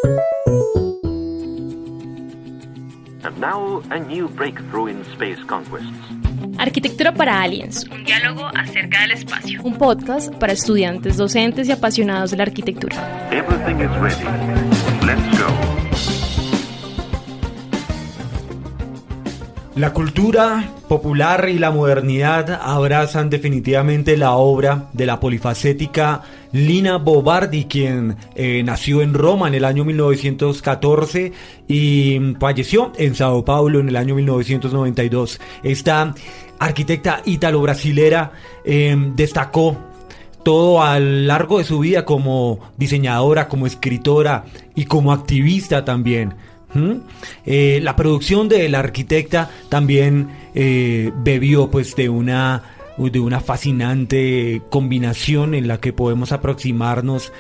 And now, a new breakthrough in space conquests. Arquitectura para Aliens, un diálogo acerca del espacio. Un podcast para estudiantes, docentes y apasionados de la arquitectura. Everything is ready. Let's go. La cultura popular y la modernidad abrazan definitivamente la obra de la polifacética Lina Bo Bardi, quien nació en Roma en el año 1914 y falleció en Sao Paulo en el año 1992. Esta arquitecta ítalo-brasilera destacó todo a lo largo de su vida como diseñadora, como escritora y como activista también. La producción de la arquitecta también bebió pues de una fascinante combinación en la que podemos aproximarnos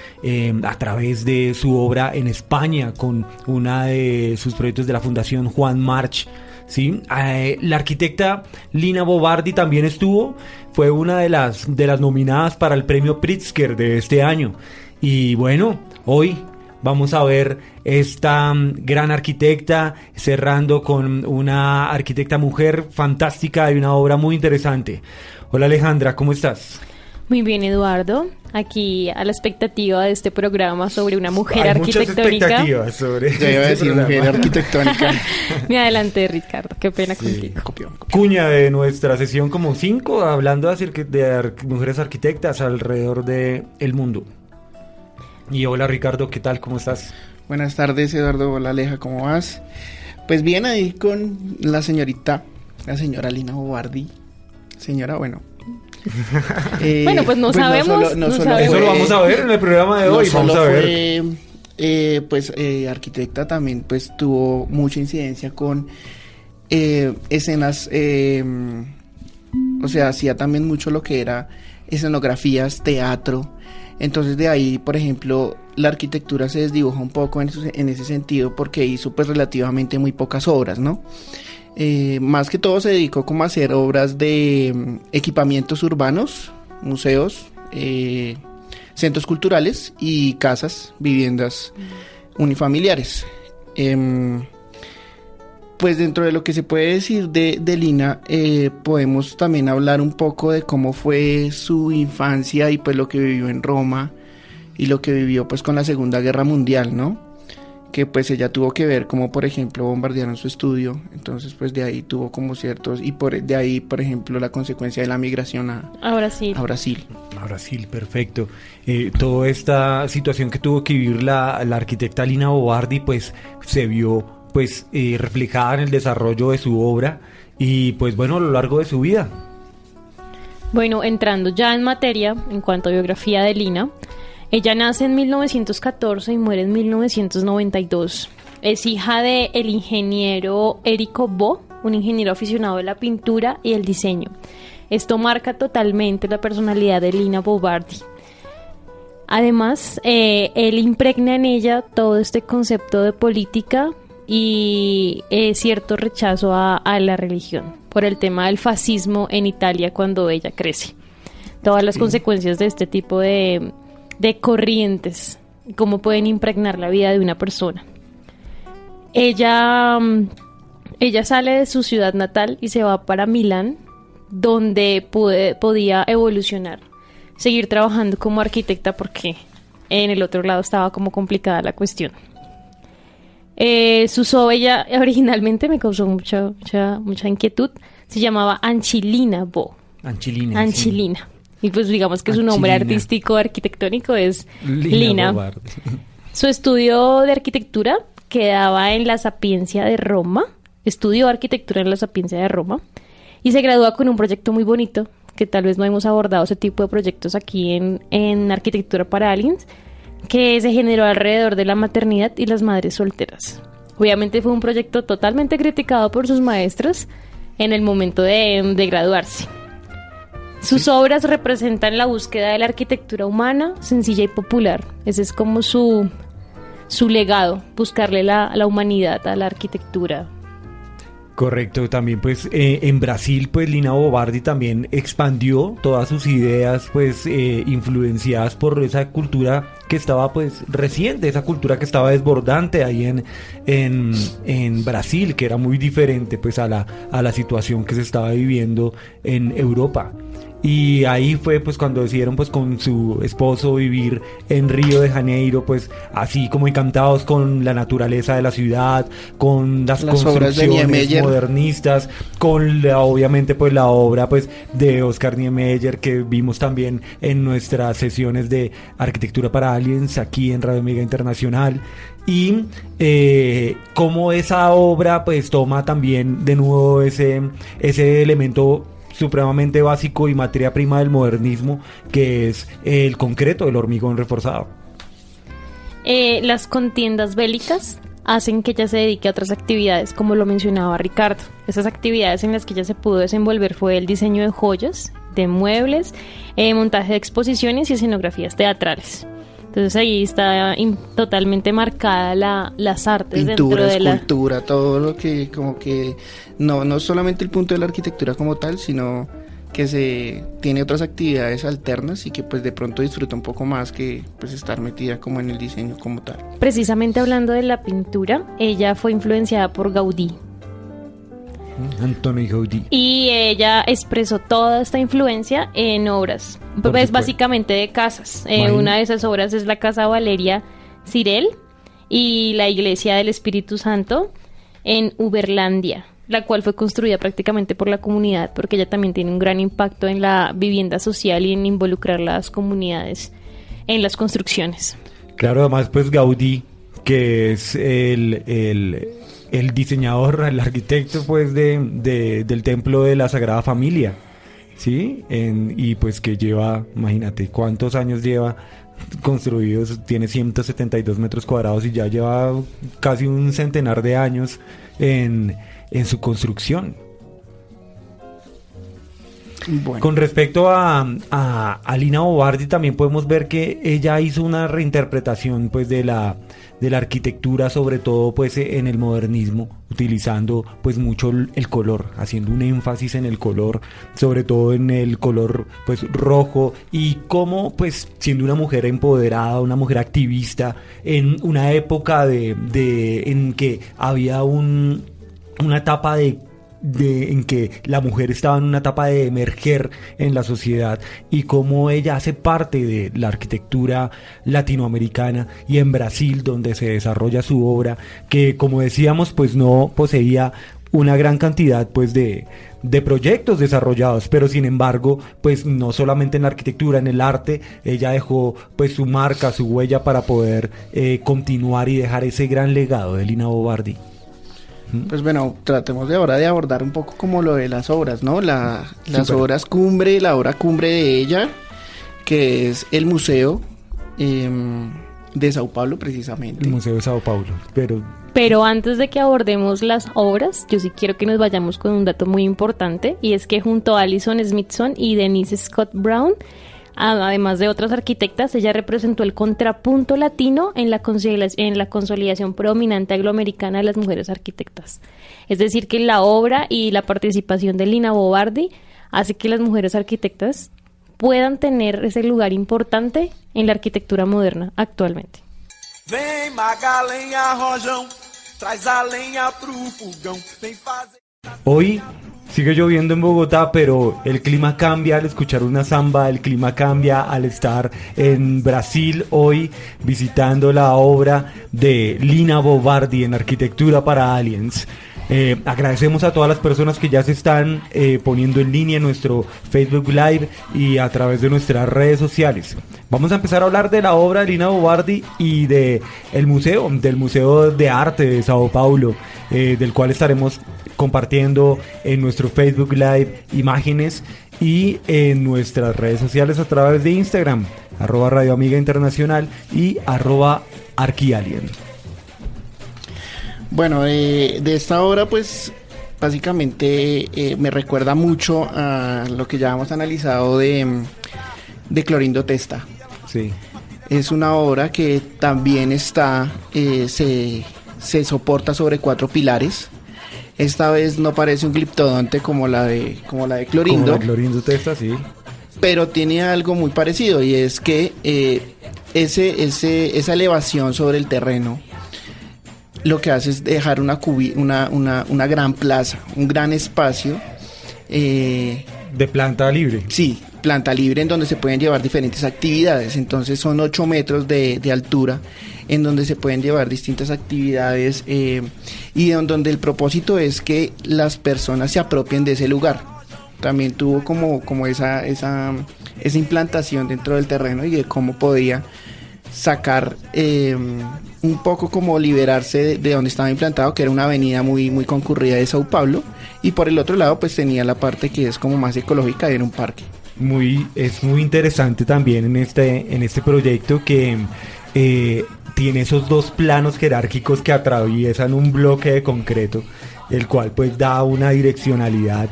a través de su obra en España con una de sus proyectos de la Fundación Juan March. ¿Sí? La arquitecta Lina Bo Bardi también fue una de las nominadas para el premio Pritzker de este año. Y bueno, hoy vamos a ver esta gran arquitecta cerrando con una arquitecta mujer fantástica y una obra muy interesante. Hola Alejandra, ¿cómo estás? Muy bien, Eduardo. Aquí a la expectativa de este programa sobre una mujer arquitectónica. Muchas expectativas sobre ya iba a decir mujer arquitectónica. Me adelanté, Ricardo. Qué pena contigo. Copión. Cuña de nuestra sesión como 5, hablando de mujeres arquitectas alrededor del mundo. Y hola Ricardo, ¿qué tal? ¿Cómo estás? Buenas tardes, Eduardo. Hola Aleja, ¿cómo vas? Pues bien, ahí con la señora Lina Bo Bardi. Señora, bueno. Bueno, pues no sabemos. No solo eso lo vamos a ver en el programa de hoy. Vamos a ver. Arquitecta también, pues tuvo mucha incidencia con escenas. O sea, hacía también mucho lo que era escenografías, teatro. Entonces de ahí, por ejemplo, la arquitectura se desdibuja un poco en ese sentido porque hizo pues relativamente muy pocas obras, ¿no? Más que todo se dedicó como a hacer obras de equipamientos urbanos, museos, centros culturales y casas, viviendas unifamiliares. Pues dentro de lo que se puede decir de Lina, podemos también hablar un poco de cómo fue su infancia y pues lo que vivió en Roma y lo que vivió pues con la Segunda Guerra Mundial, ¿no? Que pues ella tuvo que ver como por ejemplo bombardearon su estudio, entonces pues de ahí tuvo como ciertos, y de ahí por ejemplo la consecuencia de la migración a Brasil. A Brasil, perfecto. Toda esta situación que tuvo que vivir la arquitecta Lina Bo Bardi pues se vio pues reflejada en el desarrollo de su obra y pues bueno a lo largo de su vida. Bueno, entrando ya en materia en cuanto a biografía de Lina, ella nace en 1914 y muere en 1992. Es hija de el ingeniero Érico Bo, un ingeniero aficionado de la pintura y el diseño. Esto marca totalmente la personalidad de Lina Bo Bardi. Además, él impregna en ella todo este concepto de política y cierto rechazo a la religión por el tema del fascismo en Italia cuando ella crece. Todas las consecuencias de este tipo de corrientes, cómo pueden impregnar la vida de una persona. Ella sale de su ciudad natal y se va para Milán, donde podía evolucionar, seguir trabajando como arquitecta porque en el otro lado estaba como complicada la cuestión. Su ella originalmente me causó mucha inquietud. Se llamaba Anchilina Bo. Anchilina. Sí. Y pues digamos que su nombre artístico arquitectónico es Lina. Su estudio de arquitectura quedaba en la Sapienza de Roma. Estudió arquitectura en la Sapienza de Roma y se gradúa con un proyecto muy bonito, que tal vez no hemos abordado ese tipo de proyectos aquí en Arquitectura para Aliens, que se generó alrededor de la maternidad y las madres solteras. Obviamente fue un proyecto totalmente criticado por sus maestras en el momento de graduarse. Sus obras representan la búsqueda de la arquitectura humana, sencilla y popular. Ese es como su legado, buscarle la humanidad a la arquitectura. Correcto, también pues en Brasil pues Lina Bo Bardi también expandió todas sus ideas pues influenciadas por esa cultura que estaba pues reciente, esa cultura que estaba desbordante ahí en Brasil, que era muy diferente pues a la situación que se estaba viviendo en Europa. Y ahí fue pues cuando decidieron pues con su esposo vivir en Río de Janeiro, pues así como encantados con la naturaleza de la ciudad, con las construcciones modernistas, con obviamente pues la obra pues de Oscar Niemeyer, que vimos también en nuestras sesiones de Arquitectura para Aliens aquí en Radio Amiga Internacional. Y cómo esa obra pues toma también de nuevo ese elemento supremamente básico y materia prima del modernismo, que es el concreto, el hormigón reforzado. Las contiendas bélicas hacen que ella se dedique a otras actividades, como lo mencionaba Ricardo. Esas actividades en las que ella se pudo desenvolver fue el diseño de joyas, de muebles, montaje de exposiciones y escenografías teatrales. Entonces ahí está totalmente marcada las artes, pintura, dentro de escultura, todo lo que como que no solamente el punto de la arquitectura como tal, sino que se tiene otras actividades alternas y que pues de pronto disfruta un poco más que pues estar metida como en el diseño como tal. Precisamente hablando de la pintura, ella fue influenciada por Gaudí. Antonio Gaudí. Y ella expresó toda esta influencia en obras, pues básicamente de casas. Una de esas obras es la Casa Valeria Cirel y la Iglesia del Espíritu Santo en Uberlandia, la cual fue construida prácticamente por la comunidad, porque ella también tiene un gran impacto en la vivienda social y en involucrar las comunidades en las construcciones. Claro, además pues Gaudí, que es el diseñador, el arquitecto pues del templo de la Sagrada Familia, ¿sí? Y pues que lleva, imagínate, ¿cuántos años lleva construidos? Tiene 172 metros cuadrados y ya lleva casi un centenar de años en su construcción. Bueno. Con respecto a Lina Bo Bardi, también podemos ver que ella hizo una reinterpretación pues de la arquitectura, sobre todo pues en el modernismo, utilizando pues mucho el color, haciendo un énfasis en el color, sobre todo en el color pues rojo, y como pues siendo una mujer empoderada, una mujer activista en una época en que había una etapa en que la mujer estaba en una etapa de emerger en la sociedad, y cómo ella hace parte de la arquitectura latinoamericana y en Brasil, donde se desarrolla su obra, que como decíamos pues no poseía una gran cantidad pues de proyectos desarrollados, pero sin embargo pues no solamente en la arquitectura, en el arte, ella dejó pues su marca, su huella para poder continuar y dejar ese gran legado de Lina Bo Bardi. Pues bueno, tratemos de ahora de abordar un poco como lo de las obras, ¿no? Las obras cumbre, la obra cumbre de ella, que es el Museo de Sao Paulo, precisamente. El Museo de Sao Paulo, Pero antes de que abordemos las obras, yo sí quiero que nos vayamos con un dato muy importante, y es que junto a Alison Smithson y Denise Scott Brown, además de otras arquitectas, ella representó el contrapunto latino en la consolidación predominante angloamericana de las mujeres arquitectas. Es decir, que la obra y la participación de Lina Bo Bardi hace que las mujeres arquitectas puedan tener ese lugar importante en la arquitectura moderna actualmente. Vem Magalenha Rojão, traz a lenha pro fogão, vem fazer... Hoy sigue lloviendo en Bogotá, pero el clima cambia al escuchar una samba, el clima cambia al estar en Brasil hoy visitando la obra de Lina Bo Bardi en Arquitectura para Aliens. Agradecemos a todas las personas que ya se están poniendo en línea en nuestro Facebook Live y a través de nuestras redes sociales. Vamos a empezar a hablar de la obra de Lina Bo Bardi y del Museo de Arte de Sao Paulo, del cual estaremos compartiendo en nuestro Facebook Live imágenes y en nuestras redes sociales a través de Instagram, @Radio Amiga Internacional y @Arquialien. Bueno, de esta obra pues básicamente me recuerda mucho a lo que ya hemos analizado de Clorindo Testa. Sí. Es una obra que también está, se soporta sobre 4 pilares. Esta vez no parece un gliptodonte como la de Clorindo. Como la de Clorindo Testa, sí. Pero tiene algo muy parecido, y es que esa elevación sobre el terreno lo que hace es dejar una gran plaza, un gran espacio. De planta libre. Sí, planta libre en donde se pueden llevar diferentes actividades. Entonces son 8 metros de altura en donde se pueden llevar distintas actividades y donde el propósito es que las personas se apropien de ese lugar. También tuvo como esa implantación dentro del terreno y de cómo podía sacar un poco como liberarse de donde estaba implantado, que era una avenida muy, muy concurrida de Sao Paulo, y por el otro lado pues tenía la parte que es como más ecológica, era un parque. Es muy interesante también en este proyecto que tiene esos dos planos jerárquicos que atraviesan un bloque de concreto, el cual pues da una direccionalidad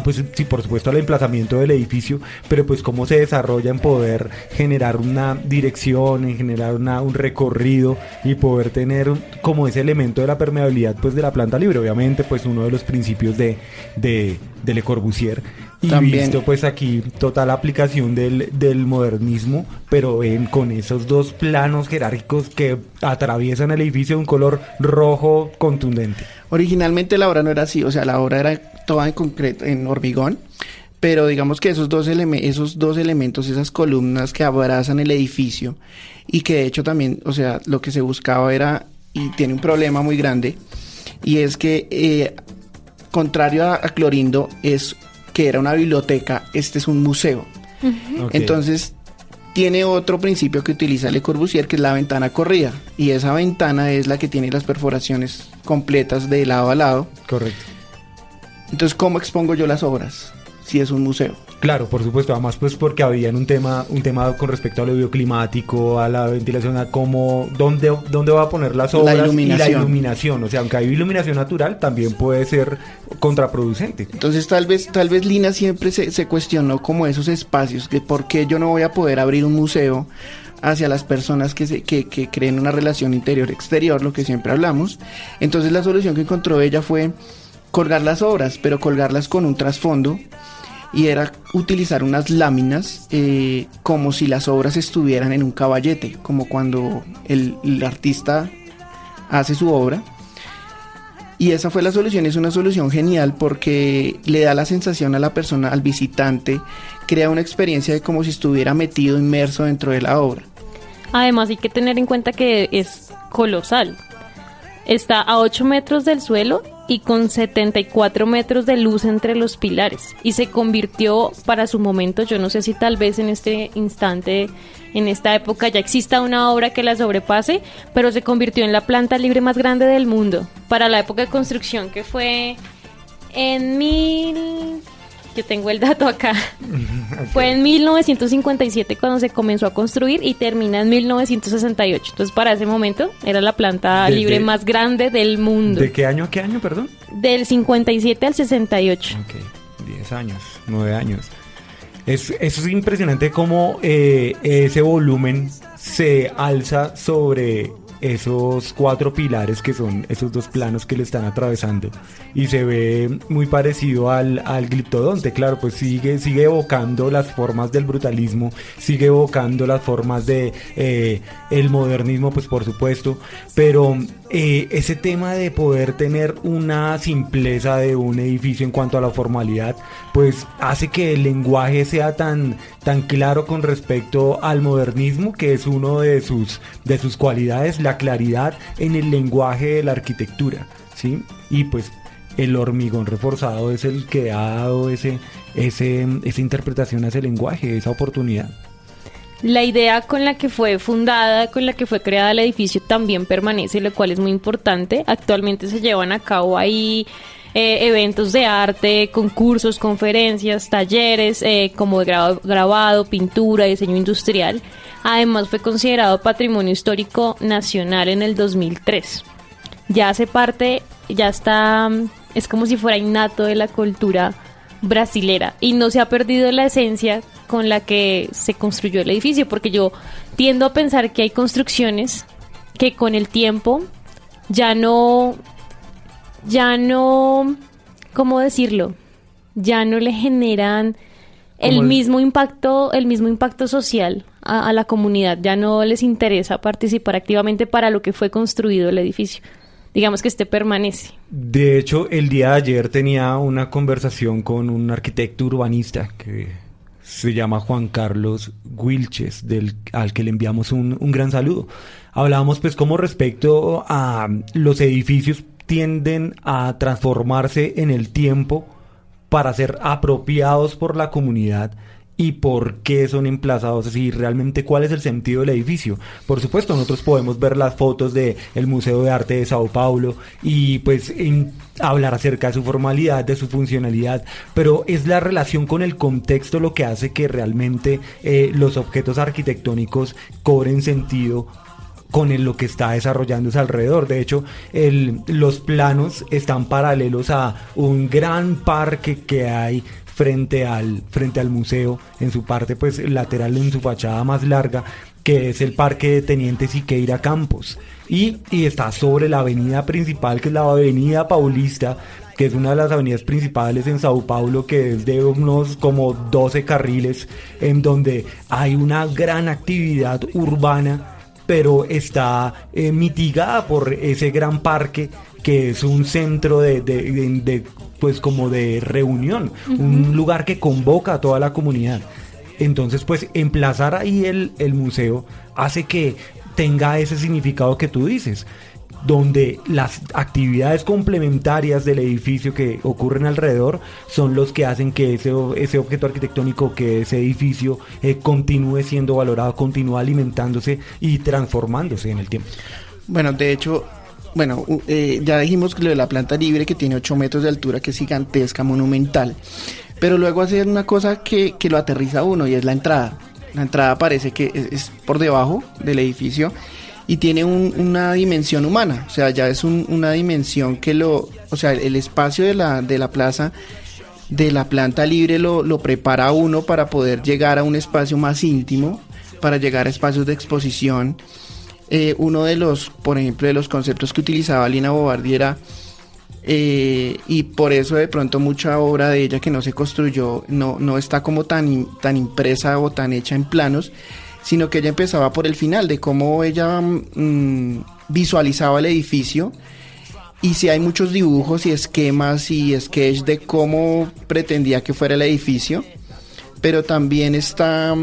pues sí, por supuesto al emplazamiento del edificio, pero pues cómo se desarrolla en poder generar una dirección, en generar un recorrido y poder tener como ese elemento de la permeabilidad pues de la planta libre, obviamente pues uno de los principios de Le Corbusier. Y también, visto pues aquí total aplicación del modernismo, pero con esos dos planos jerárquicos que atraviesan el edificio de un color rojo contundente. Originalmente la obra no era así, o sea, la obra era toda en concreto, en hormigón, pero digamos que esos dos elementos, esas columnas que abrazan el edificio, y que de hecho también, o sea, lo que se buscaba era, y tiene un problema muy grande, y es que contrario a Clorindo, es que era una biblioteca, este es un museo. Uh-huh. Okay. Entonces tiene otro principio que utiliza Le Corbusier, que es la ventana corrida, y esa ventana es la que tiene las perforaciones completas de lado a lado. Correcto. Entonces, ¿cómo expongo yo las obras si es un museo? Claro, por supuesto, además pues porque había un tema con respecto a lo bioclimático, a la ventilación, a cómo, dónde va a poner las obras y la iluminación. O sea, aunque hay iluminación natural, también puede ser contraproducente. Entonces tal vez Lina siempre se cuestionó como esos espacios, que por qué yo no voy a poder abrir un museo hacia las personas que creen una relación interior-exterior, lo que siempre hablamos. Entonces la solución que encontró ella fue colgar las obras, pero colgarlas con un trasfondo, y era utilizar unas láminas como si las obras estuvieran en un caballete, como cuando el artista hace su obra. Y esa fue la solución. Es una solución genial porque le da la sensación a la persona, al visitante, crea una experiencia de como si estuviera metido, inmerso dentro de la obra. Además hay que tener en cuenta que es colosal. Está a 8 metros del suelo y con 74 metros de luz entre los pilares, y se convirtió para su momento, yo no sé si tal vez en este instante, en esta época ya exista una obra que la sobrepase, pero se convirtió en la planta libre más grande del mundo para la época de construcción, que fue yo tengo el dato acá. Okay. Fue en 1957 cuando se comenzó a construir y termina en 1968. Entonces, para ese momento era la planta libre más grande del mundo. ¿De qué año a qué año, perdón? Del 57 al 68. Ok, 10 años, 9 años. Eso es impresionante cómo ese volumen se alza sobre esos 4 pilares que son esos 2 planos que le están atravesando, y se ve muy parecido al gliptodonte. Claro, pues sigue evocando las formas del brutalismo, sigue evocando las formas de el modernismo, pues por supuesto, pero ese tema de poder tener una simpleza de un edificio en cuanto a la formalidad, pues hace que el lenguaje sea tan claro con respecto al modernismo, que es uno de sus cualidades, la claridad en el lenguaje de la arquitectura, ¿sí? Y pues el hormigón reforzado es el que ha dado esa interpretación a ese lenguaje, esa oportunidad. La idea con la que fue fundada, con la que fue creada el edificio también permanece, lo cual es muy importante. Actualmente se llevan a cabo ahí eventos de arte, concursos, conferencias, talleres como de grabado, pintura, diseño industrial. Además fue considerado Patrimonio Histórico Nacional en el 2003. Ya hace parte, ya está, es como si fuera innato de la cultura brasilera, y no se ha perdido la esencia con la que se construyó el edificio, porque yo tiendo a pensar que hay construcciones que con el tiempo ya no, ¿cómo decirlo? Ya no le generan el mismo impacto social a la comunidad. Ya no les interesa participar activamente para lo que fue construido el edificio. Digamos que permanece. De hecho, el día de ayer tenía una conversación con un arquitecto urbanista que se llama Juan Carlos Wilches, al que le enviamos un gran saludo. Hablábamos pues como respecto a los edificios tienden a transformarse en el tiempo para ser apropiados por la comunidad y por qué son emplazados así, realmente cuál es el sentido del edificio. Por supuesto, nosotros podemos ver las fotos del Museo de Arte de Sao Paulo y pues hablar acerca de su formalidad, de su funcionalidad, pero es la relación con el contexto lo que hace que realmente los objetos arquitectónicos cobren sentido con lo que está desarrollándose alrededor. De hecho, los planos están paralelos a un gran parque que hay frente al museo, en su parte pues lateral, en su fachada más larga, que es el Parque de Teniente Siqueira Campos, y está sobre la avenida principal, que es la Avenida Paulista, que es una de las avenidas principales en Sao Paulo, que es de unos como 12 carriles, en donde hay una gran actividad urbana, pero está mitigada por ese gran parque que es un centro de pues como de reunión, un lugar que convoca a toda la comunidad. Entonces pues emplazar ahí el museo hace que tenga ese significado que tú dices, donde las actividades complementarias del edificio que ocurren alrededor son los que hacen que ese objeto arquitectónico, que ese edificio continúe siendo valorado, continúe alimentándose y transformándose en el tiempo. Bueno, de hecho, ya dijimos que lo de la planta libre, que tiene 8 metros de altura, que es gigantesca, monumental, pero luego hace una cosa que lo aterriza a uno, y es la entrada. La entrada parece que es por debajo del edificio, y tiene una dimensión humana, o sea, ya es una dimensión que el espacio de la plaza, de la planta libre, lo prepara a uno para poder llegar a un espacio más íntimo, para llegar a espacios de exposición. Uno de los, por ejemplo, de los conceptos que utilizaba Lina Bo Bardi era, y por eso de pronto mucha obra de ella que no se construyó, no está como tan impresa o tan hecha en planos, sino que ella empezaba por el final, de cómo ella visualizaba el edificio, y si hay muchos dibujos y esquemas y sketch de cómo pretendía que fuera el edificio, pero también está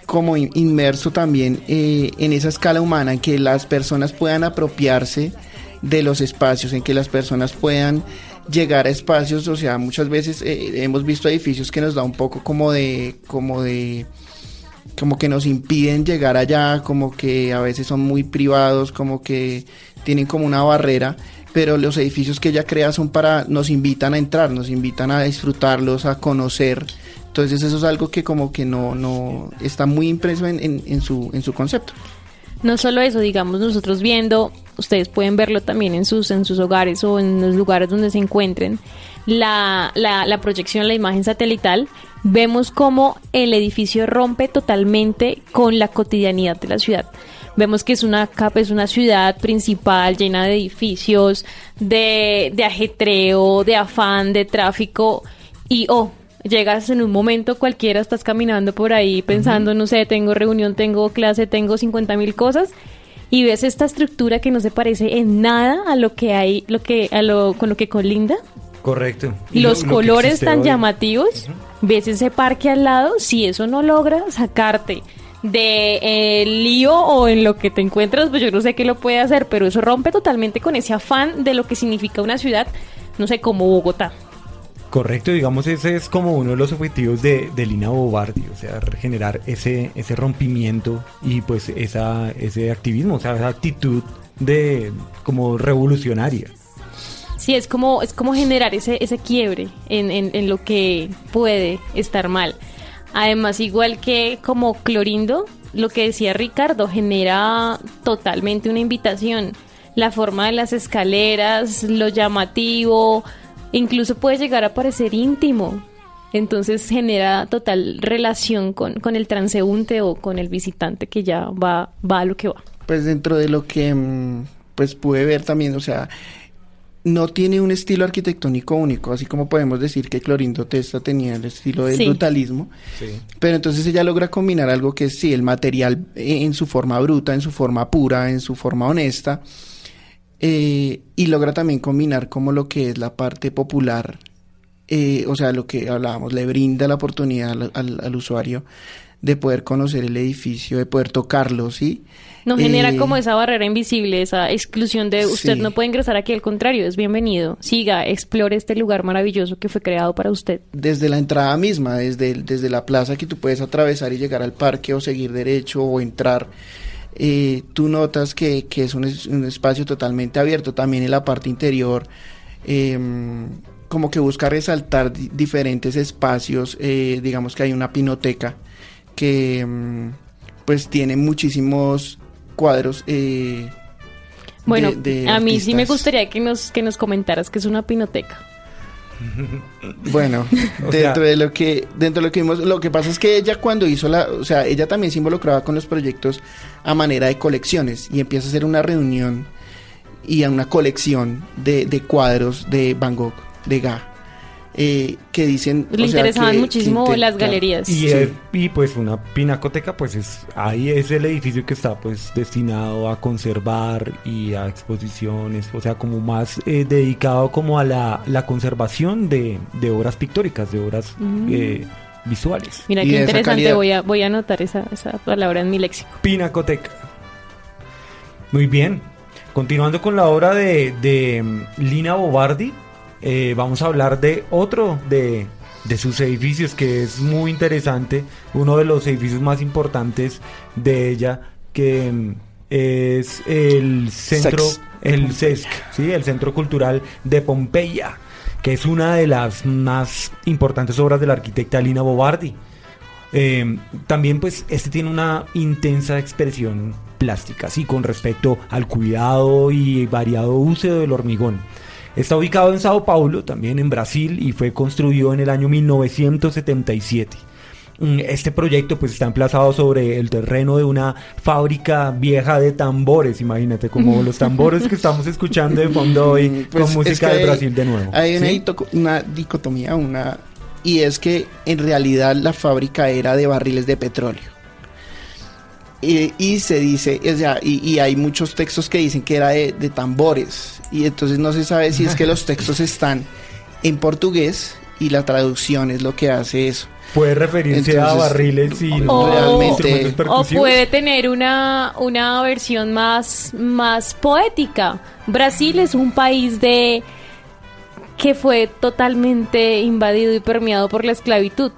como inmerso también en esa escala humana, en que las personas puedan apropiarse de los espacios, en que las personas puedan llegar a espacios. O sea, muchas veces hemos visto edificios que nos da un poco como que nos impiden llegar allá, como que a veces son muy privados, como que tienen como una barrera, pero los edificios que ella crea nos invitan a entrar, nos invitan a disfrutarlos, a conocer. Entonces eso es algo que como que no está muy impreso en su concepto. No solo eso, digamos, nosotros viendo, ustedes pueden verlo también en sus hogares o en los lugares donde se encuentren, la proyección, la imagen satelital, vemos cómo el edificio rompe totalmente con la cotidianidad de la ciudad. Vemos que es una ciudad principal llena de edificios, de ajetreo, de afán, de tráfico, y llegas en un momento cualquiera, estás caminando por ahí pensando, no sé, tengo reunión, tengo clase, tengo 50,000 cosas, y ves esta estructura que no se parece en nada a lo que hay, con lo que colinda. Correcto. Y los colores tan llamativos, ves ese parque al lado, si eso no logra sacarte de lío o en lo que te encuentras, pues yo no sé qué lo puede hacer, pero eso rompe totalmente con ese afán de lo que significa una ciudad, no sé, como Bogotá. Correcto, digamos, ese es como uno de los objetivos de Lina Bo Bardi, o sea, generar ese rompimiento y pues ese activismo, o sea, esa actitud como revolucionaria. Sí, es como generar ese quiebre en lo que puede estar mal. Además, igual que como Clorindo, lo que decía Ricardo, genera totalmente una invitación. La forma de las escaleras, lo llamativo, incluso puede llegar a parecer íntimo. Entonces genera total relación con el transeúnte o con el visitante que ya va a lo que va. Pues dentro de lo que pues pude ver también, o sea, no tiene un estilo arquitectónico único, así como podemos decir que Clorindo Testa tenía el estilo del brutalismo, pero entonces ella logra combinar algo que es, sí, el material en su forma bruta, en su forma pura, en su forma honesta, y logra también combinar como lo que es la parte popular, o sea, lo que hablábamos, le brinda la oportunidad al usuario de poder conocer el edificio, de poder tocarlo, ¿sí? No genera como esa barrera invisible, esa exclusión de usted sí. no puede ingresar aquí, al contrario, es bienvenido. Siga, explore este lugar maravilloso que fue creado para usted. Desde la entrada misma, desde la plaza que tú puedes atravesar y llegar al parque o seguir derecho o entrar, tú notas que es un espacio totalmente abierto. También en la parte interior, como que busca resaltar diferentes espacios, digamos que hay una pinoteca que pues tiene muchísimos cuadros bueno, a mí artistas. sí me gustaría que nos comentaras qué es una pinoteca. Bueno, dentro de lo que vimos, lo que pasa es que ella cuando hizo o sea, ella también se involucraba con los proyectos a manera de colecciones y empieza a hacer una reunión y a una colección de cuadros de Van Gogh, de Goya. Que dicen, le interesaban muchísimo las galerías y pues una pinacoteca pues ahí es el edificio que está pues destinado a conservar y a exposiciones, o sea, como más dedicado como a la conservación de obras pictóricas, de obras visuales. Mira qué interesante, voy a anotar esa palabra en mi léxico. Pinacoteca. Muy bien, continuando con la obra de Lina Bo Bardi. Vamos a hablar de otro de sus edificios que es muy interesante, uno de los edificios más importantes de ella, que es el centro, el CESC, ¿sí? El Centro Cultural de Pompeya, que es una de las más importantes obras de la arquitecta Lina Bo Bardi. También pues tiene una intensa expresión plástica, sí, con respecto al cuidado y variado uso del hormigón. Está ubicado en Sao Paulo, también en Brasil, y fue construido en el año 1977. Este proyecto pues está emplazado sobre el terreno de una fábrica vieja de tambores, imagínate, como los tambores que estamos escuchando de fondo hoy, pues con música de Brasil de nuevo. Hay una dicotomía, y es que en realidad la fábrica era de barriles de petróleo. Y se dice, o sea, y hay muchos textos que dicen que era de tambores, y entonces no se sabe si es que los textos están en portugués y la traducción es lo que hace eso. Puede referirse a barriles y realmente, o puede tener una versión más poética. Brasil es un país que fue totalmente invadido y permeado por la esclavitud.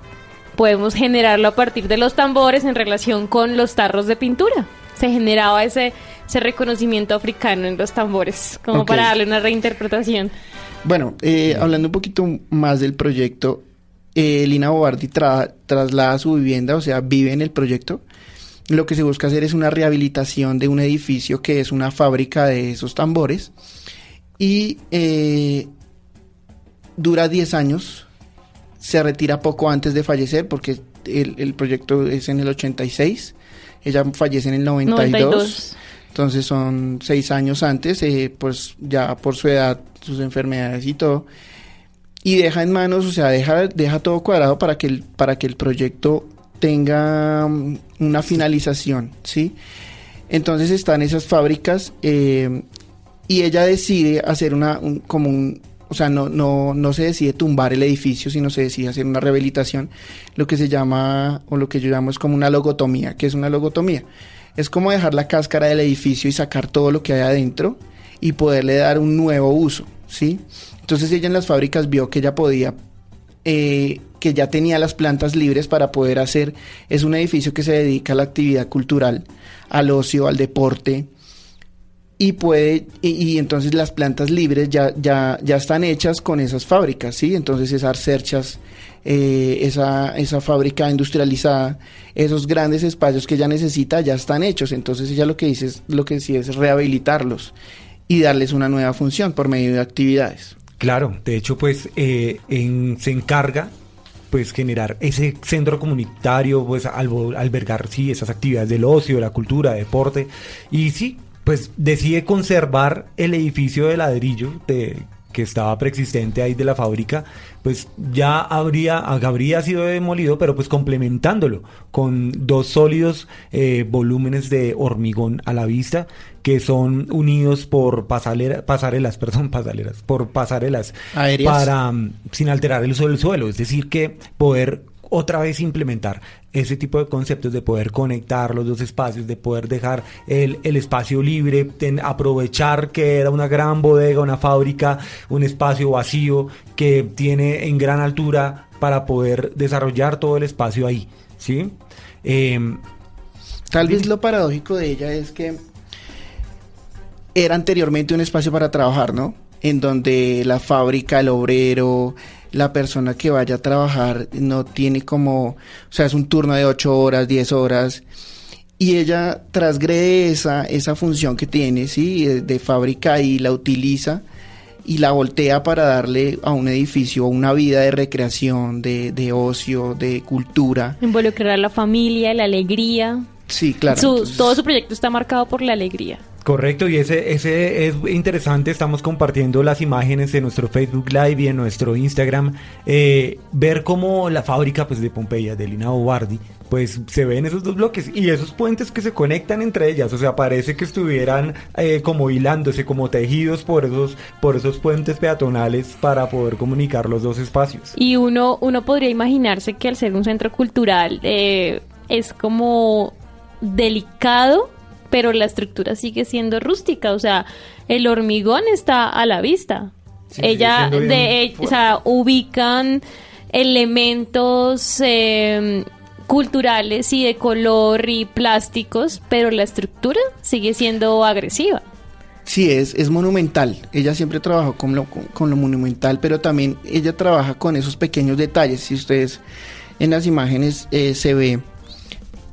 Podemos generarlo a partir de los tambores en relación con los tarros de pintura. Se generaba ese reconocimiento africano en los tambores, como para darle una reinterpretación. Bueno, hablando un poquito más del proyecto, Lina Bo Bardi traslada su vivienda, o sea, vive en el proyecto. Lo que se busca hacer es una rehabilitación de un edificio que es una fábrica de esos tambores, y dura 10 años. Se retira poco antes de fallecer porque el proyecto es en el 86, ella fallece en el 92. Entonces son 6 años antes, pues ya por su edad, sus enfermedades y todo, y deja en manos, o sea, deja todo cuadrado para que el proyecto tenga una finalización, ¿sí? Entonces están esas fábricas, y ella decide hacer o sea, no se decide tumbar el edificio, sino se decide hacer una rehabilitación, lo que se llama, o lo que yo llamo es como una logotomía. ¿Qué es una logotomía? Es como dejar la cáscara del edificio y sacar todo lo que hay adentro y poderle dar un nuevo uso, ¿sí? Entonces ella en las fábricas vio que ella podía, que ya tenía las plantas libres para poder hacer, es un edificio que se dedica a la actividad cultural, al ocio, al deporte, y entonces las plantas libres ya están hechas con esas fábricas, ¿sí? Entonces esas cerchas, esa fábrica industrializada, esos grandes espacios que ella necesita ya están hechos. Entonces ella lo que decide es rehabilitarlos y darles una nueva función por medio de actividades. Claro, de hecho pues se encarga pues generar ese centro comunitario, pues albergar sí esas actividades del ocio, de la cultura, deporte, y sí, pues decide conservar el edificio de ladrillo que estaba preexistente ahí de la fábrica, pues ya habría sido demolido, pero pues complementándolo con 2 sólidos volúmenes de hormigón a la vista, que son unidos por pasarelas aéreas para sin alterar el uso del suelo, es decir, que poder otra vez implementar ese tipo de conceptos de poder conectar los 2 espacios, de poder dejar el espacio libre, aprovechar que era una gran bodega, una fábrica, un espacio vacío que tiene en gran altura para poder desarrollar todo el espacio ahí, ¿sí? Tal vez lo paradójico de ella es que era anteriormente un espacio para trabajar, ¿no? En donde la fábrica, el obrero, la persona que vaya a trabajar no tiene o sea, es un turno de 8 horas, 10 horas, y ella transgrede esa función que tiene, ¿sí? De fábrica, y la utiliza y la voltea para darle a un edificio una vida de recreación, de ocio, de cultura. Involucrar a la familia, la alegría. Sí, claro. Todo su proyecto está marcado por la alegría. Correcto, y ese es interesante. Estamos compartiendo las imágenes en nuestro Facebook Live y en nuestro Instagram, ver cómo la fábrica pues de Pompeya, de Lina Bo Bardi, pues se ven esos 2 bloques y esos puentes que se conectan entre ellas, o sea, parece que estuvieran como hilándose, como tejidos por esos puentes peatonales para poder comunicar los 2 espacios. Y uno podría imaginarse que al ser un centro cultural es como delicado, pero la estructura sigue siendo rústica, o sea, el hormigón está a la vista. Sí, o sea, ubican elementos culturales y de color y plásticos, pero la estructura sigue siendo agresiva. Sí, es monumental. Ella siempre trabajó con lo monumental, pero también ella trabaja con esos pequeños detalles. Si ustedes en las imágenes se ve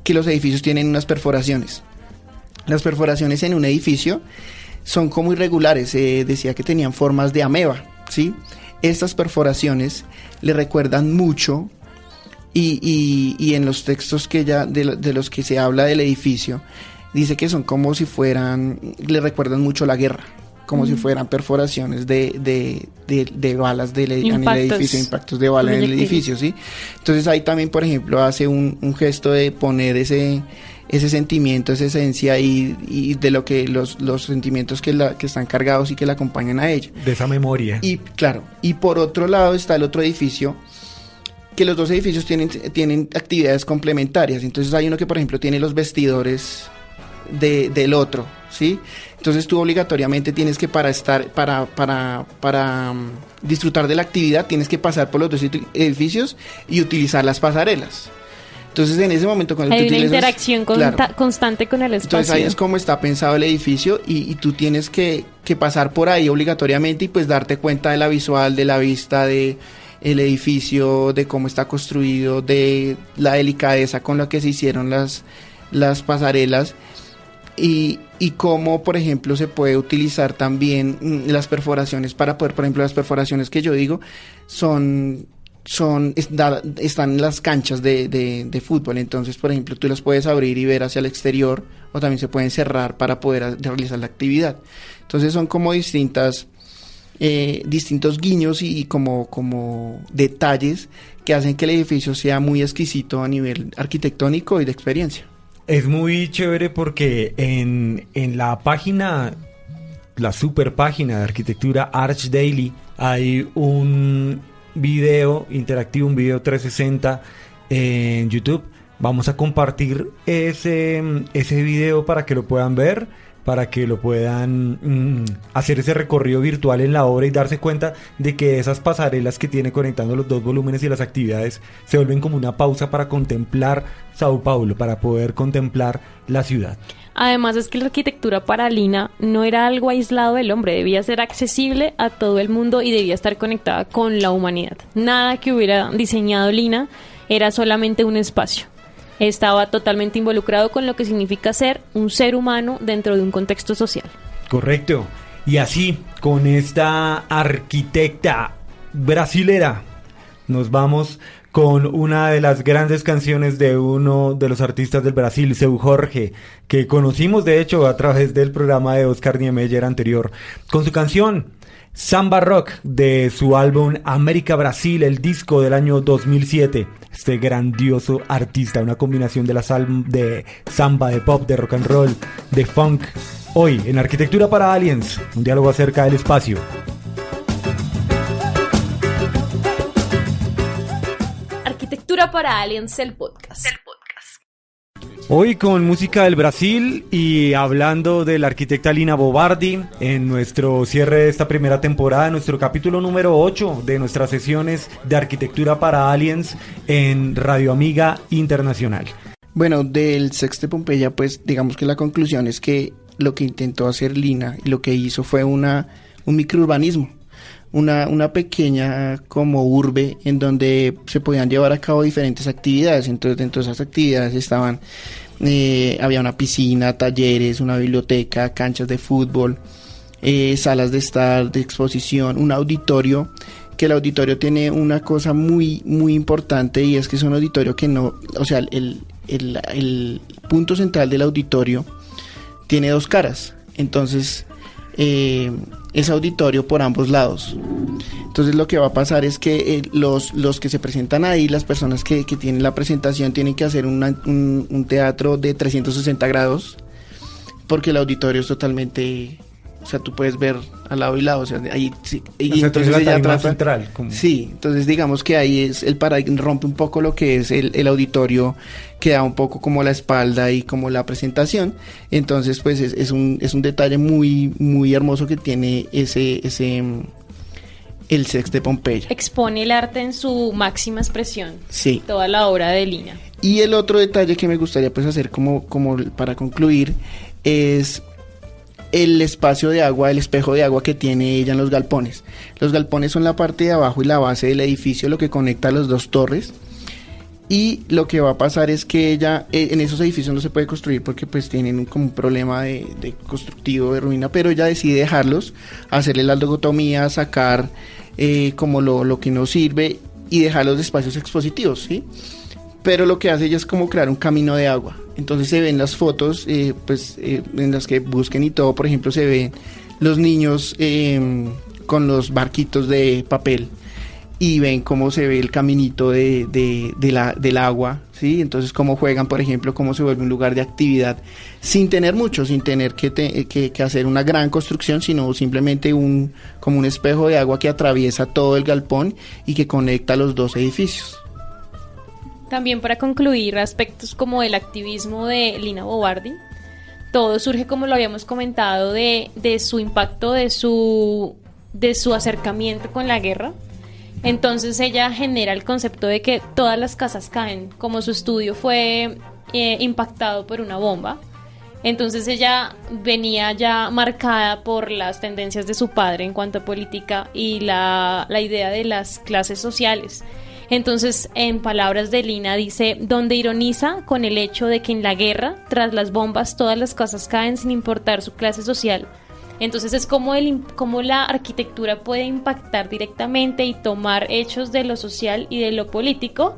que los edificios tienen unas perforaciones. Las perforaciones en un edificio son como irregulares, decía que tenían formas de ameba, ¿sí? Estas perforaciones le recuerdan mucho, y en los textos que ella, de los que se habla del edificio, dice que son como si le recuerdan mucho la guerra, como si fueran perforaciones de balas en el edificio, impactos de bala en el edificio, ¿sí? Entonces ahí también, por ejemplo, hace un gesto de poner ese sentimiento, esa esencia y de lo que los sentimientos que están cargados y que la acompañan a ella. De esa memoria. Y claro, y por otro lado está el otro edificio, que los 2 edificios tienen actividades complementarias. Entonces hay uno que, por ejemplo, tiene los vestidores del otro, ¿sí? Entonces tú obligatoriamente tienes que para disfrutar de la actividad tienes que pasar por los 2 edificios y utilizar las pasarelas. Entonces en ese momento cuando hay una interacción constante con el espacio. Entonces ahí es como está pensado el edificio y tú tienes que pasar por ahí obligatoriamente y pues darte cuenta de la visual, de la vista, de el edificio, de cómo está construido, de la delicadeza con la que se hicieron las pasarelas y cómo, por ejemplo, se puede utilizar también las perforaciones para poder, por ejemplo, las perforaciones que yo digo están en las canchas de fútbol. Entonces, por ejemplo, tú las puedes abrir y ver hacia el exterior, o también se pueden cerrar para poder realizar la actividad. Entonces son como distintos guiños y como detalles que hacen que el edificio sea muy exquisito a nivel arquitectónico y de experiencia. Es muy chévere porque en la página, la super página de arquitectura Arch Daily, hay un video interactivo, un video 360 en YouTube. Vamos a compartir ese video para que lo puedan ver, para que lo puedan hacer ese recorrido virtual en la obra y darse cuenta de que esas pasarelas que tiene conectando los 2 volúmenes y las actividades se vuelven como una pausa para contemplar Sao Paulo, para poder contemplar la ciudad. Además es que la arquitectura para Lina no era algo aislado del hombre, debía ser accesible a todo el mundo y debía estar conectada con la humanidad. Nada que hubiera diseñado Lina era solamente un espacio. Estaba totalmente involucrado con lo que significa ser un ser humano dentro de un contexto social. Correcto. Y así, con esta arquitecta brasilera, nos vamos con una de las grandes canciones de uno de los artistas del Brasil, Seu Jorge, que conocimos de hecho a través del programa de Oscar Niemeyer anterior, con su canción Samba Rock, de su álbum América Brasil, el disco del año 2007. Este grandioso artista, una combinación de de samba, de pop, de rock and roll, de funk. Hoy, en Arquitectura para Aliens, un diálogo acerca del espacio. Arquitectura para Aliens, el podcast. Hoy con música del Brasil y hablando de la arquitecta Lina Bo Bardi en nuestro cierre de esta primera temporada, nuestro capítulo número 8 de nuestras sesiones de Arquitectura para Aliens en Radio Amiga Internacional. Bueno, del Sexte Pompeya, pues digamos que la conclusión es que lo que intentó hacer Lina y lo que hizo fue un microurbanismo. Una pequeña como urbe en donde se podían llevar a cabo diferentes actividades. Entonces dentro de esas actividades estaban había una piscina, talleres, una biblioteca, canchas de fútbol, salas de estar, de exposición, un auditorio, que el auditorio tiene una cosa muy muy importante, y es que es un auditorio que no, o sea, el punto central del auditorio tiene dos caras. Entonces es auditorio por ambos lados. Entonces lo que va a pasar es que los que se presentan ahí, las personas que tienen la presentación, tienen que hacer un teatro de 360 grados, porque el auditorio es totalmente, o sea, tú puedes ver al lado y lado, o sea, ahí sí, y entonces ella trata central, como... Sí, entonces digamos que ahí es el paradigma, rompe un poco lo que es el auditorio, queda un poco como la espalda y como la presentación. Entonces pues es un detalle muy muy hermoso que tiene el Sexte Pompeya. Expone el arte en su máxima expresión. Sí. Toda la obra de Lina. Y el otro detalle que me gustaría pues hacer como para concluir es el espacio de agua, el espejo de agua que tiene ella en los galpones. Los galpones son la parte de abajo y la base del edificio, lo que conecta las dos torres. Y lo que va a pasar es que ella, en esos edificios no se puede construir porque pues tienen como un problema de constructivo, de ruina, pero ella decide dejarlos, hacerle la logotomía, sacar como lo que no sirve y dejar los espacios expositivos, ¿sí? Pero lo que hace ella es como crear un camino de agua. Entonces se ven las fotos, en las que busquen y todo, por ejemplo, se ven los niños con los barquitos de papel y ven cómo se ve el caminito del agua, ¿sí? Entonces cómo juegan, por ejemplo, cómo se vuelve un lugar de actividad sin tener mucho, sin tener que hacer una gran construcción, sino simplemente como un espejo de agua que atraviesa todo el galpón y que conecta los dos edificios. También para concluir, aspectos como el activismo de Lina Bo Bardi, todo surge, como lo habíamos comentado, de su impacto, de su acercamiento con la guerra. Entonces ella genera el concepto de que todas las casas caen, como su estudio fue impactado por una bomba. Entonces ella venía ya marcada por las tendencias de su padre en cuanto a política y la idea de las clases sociales. Entonces, en palabras de Lina, dice, donde ironiza con el hecho de que en la guerra, tras las bombas, todas las casas caen sin importar su clase social. Entonces es como la arquitectura puede impactar directamente y tomar hechos de lo social y de lo político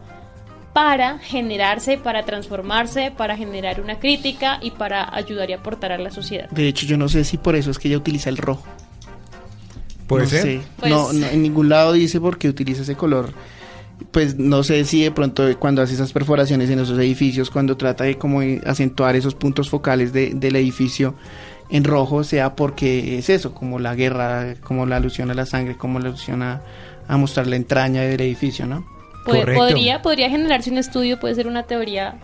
para generarse, para transformarse, para generar una crítica y para ayudar y aportar a la sociedad. De hecho, yo no sé si por eso es que ella utiliza el rojo. ¿Puede ser? Sé. Pues... No, en ningún lado dice por qué utiliza ese color. Pues no sé si de pronto cuando hace esas perforaciones en esos edificios, cuando trata de como acentuar esos puntos focales del edificio en rojo, sea porque es eso, como la guerra, como la alusión a la sangre, como la alusión a mostrar la entraña del edificio, ¿no? Podría generarse un estudio, puede ser una teoría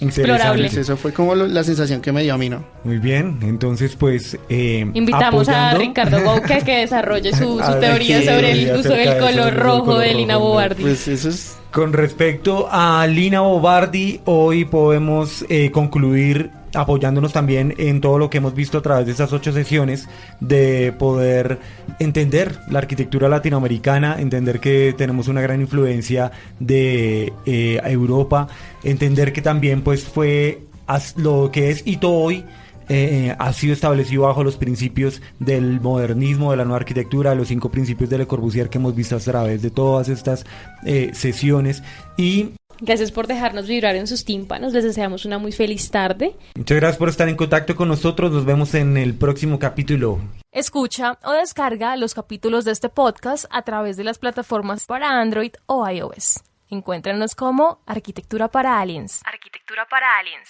explorable. Eso fue como la sensación que me dio a mí, ¿no? Muy bien, entonces pues invitamos a Ricardo Bouque a que desarrolle su teoría sobre el uso del color rojo de Lina Bo Bardi. Pues eso es... Con respecto a Lina Bo Bardi, hoy podemos concluir apoyándonos también en todo lo que hemos visto a través de estas 8 sesiones, de poder entender la arquitectura latinoamericana, entender que tenemos una gran influencia de Europa, entender que también pues fue lo que es Ito hoy, ha sido establecido bajo los principios del modernismo, de la nueva arquitectura, de los 5 principios de Le Corbusier que hemos visto a través de todas estas sesiones, y Gracias por dejarnos vibrar en sus tímpanos. Les deseamos una muy feliz tarde. Muchas gracias por estar en contacto con nosotros. Nos vemos en el próximo capítulo. Escucha o descarga los capítulos de este podcast a través de las plataformas para Android o iOS. Encuéntranos como Arquitectura para Aliens. Arquitectura para Aliens.